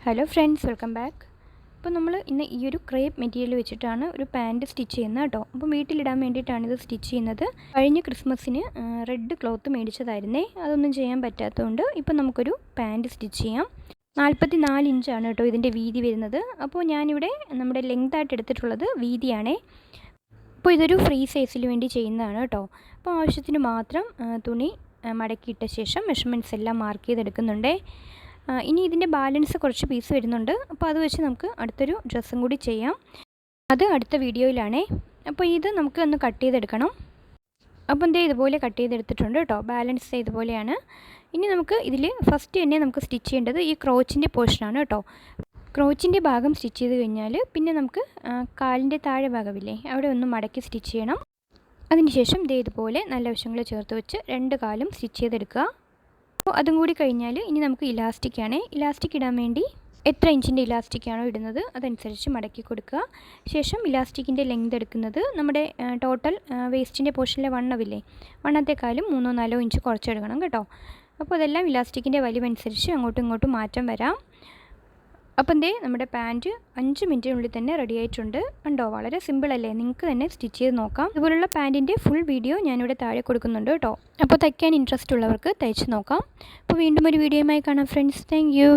Hello friends, welcome back. അപ്പോൾ നമ്മൾ ഇന്ന് ഈ ഒരു ക്രേപ്പ് മെറ്റീരിയൽ വെച്ചിട്ടാണ് ഒരു പാൻറ്റ് സ്റ്റിച്ച് ചെയ്യുന്നത് കേട്ടോ. അപ്പോൾ വീട്ടിലിടാൻ വേണ്ടിയിട്ടാണ് ഇത് സ്റ്റിച്ച് ചെയ്യുന്നത്. കഴിഞ്ഞ ക്രിസ്മസിന് റെഡ് ക്ലോത്ത് മേടിച്ചതായിരുന്നേ, അതൊന്നും ചെയ്യാൻ പറ്റാത്തതുകൊണ്ട് ഇപ്പോൾ നമുക്കൊരു പാൻറ്റ് സ്റ്റിച്ച് ചെയ്യാം. 44 ഇഞ്ചാണ് കേട്ടോ ഇതിൻ്റെ വീതി വരുന്നത്. അപ്പോൾ ഞാനിവിടെ നമ്മുടെ ലെങ്തായിട്ട് എടുത്തിട്ടുള്ളത് വീതിയാണേ. അപ്പോൾ ഇതൊരു ഫ്രീ സൈസിൽ വേണ്ടി ചെയ്യുന്നതാണ് കേട്ടോ. അപ്പോൾ ആവശ്യത്തിന് മാത്രം തുണി മടക്കിയിട്ട ശേഷം മെഷർമെൻറ്റ്സ് എല്ലാം മാർക്ക് ചെയ്തെടുക്കുന്നുണ്ടേ. ഇനി ഇതിൻ്റെ ബാലൻസ് കുറച്ച് പീസ് വരുന്നുണ്ട്. അപ്പോൾ അത് വെച്ച് നമുക്ക് അടുത്തൊരു ഡ്രസ്സും കൂടി ചെയ്യാം. അത് അടുത്ത വീഡിയോയിലാണേ. അപ്പോൾ ഇത് നമുക്ക് ഒന്ന് കട്ട് ചെയ്തെടുക്കണം. അപ്പോൾ ഇതുപോലെ കട്ട് ചെയ്തെടുത്തിട്ടുണ്ട് കേട്ടോ. ബാലൻസ് ഇതുപോലെയാണ്. ഇനി നമുക്ക് ഇതിൽ ഫസ്റ്റ് തന്നെ നമുക്ക് സ്റ്റിച്ച് ചെയ്യേണ്ടത് ഈ ക്രോച്ചിൻ്റെ പോർഷനാണ് കേട്ടോ. ക്രോച്ചിൻ്റെ ഭാഗം സ്റ്റിച്ച് ചെയ്ത് കഴിഞ്ഞാൽ പിന്നെ നമുക്ക് കാലിൻ്റെ താഴെ ഭാഗമില്ലേ, അവിടെ ഒന്ന് മടക്കി സ്റ്റിച്ച് ചെയ്യണം. അതിനുശേഷം ഇതുപോലെ നല്ല വശങ്ങൾ ചേർത്ത് വെച്ച് രണ്ട് കാലും സ്റ്റിച്ച് ചെയ്തെടുക്കുക. അപ്പോൾ അതും കൂടി കഴിഞ്ഞാൽ ഇനി നമുക്ക് ഇലാസ്റ്റിക്കാണ്. ഇലാസ്റ്റിക് ഇടാൻ വേണ്ടി എത്ര ഇഞ്ചിൻ്റെ ഇലാസ്റ്റിക്കാണോ ഇടുന്നത് അതനുസരിച്ച് മടക്കി കൊടുക്കുക. ശേഷം ഇലാസ്റ്റിക്കിൻ്റെ ലെങ്ത് എടുക്കുന്നത് നമ്മുടെ ടോട്ടൽ വേസ്റ്റിൻ്റെ പോർഷനിലെ വണ്ണമില്ലേ, വണ്ണത്തെക്കാളും 3-4 ഇഞ്ച് കുറച്ചെടുക്കണം കേട്ടോ. അപ്പോൾ അതെല്ലാം ഇലാസ്റ്റിക്കിൻ്റെ വലിവനുസരിച്ച് അങ്ങോട്ടും ഇങ്ങോട്ടും മാറ്റം വരാം. അപ്പം നമ്മുടെ പാൻറ്റ് 5 മിനിറ്റിനുള്ളിൽ തന്നെ റെഡി ആയിട്ടുണ്ട്. കണ്ടോ, വളരെ സിമ്പിളല്ലേ, നിങ്ങൾക്ക് തന്നെ സ്റ്റിച്ച് ചെയ്ത് നോക്കാം. ഇതുപോലുള്ള പാൻറ്റിൻ്റെ ഫുൾ വീഡിയോ ഞാനിവിടെ താഴെ കൊടുക്കുന്നുണ്ട് കേട്ടോ. അപ്പോൾ തയ്ക്കാൻ ഇൻട്രസ്റ്റ് ഉള്ളവർക്ക് തയ്ച്ച് നോക്കാം. അപ്പോൾ വീണ്ടും ഒരു വീഡിയോയുമായി കാണാം ഫ്രണ്ട്സ്. Thank you.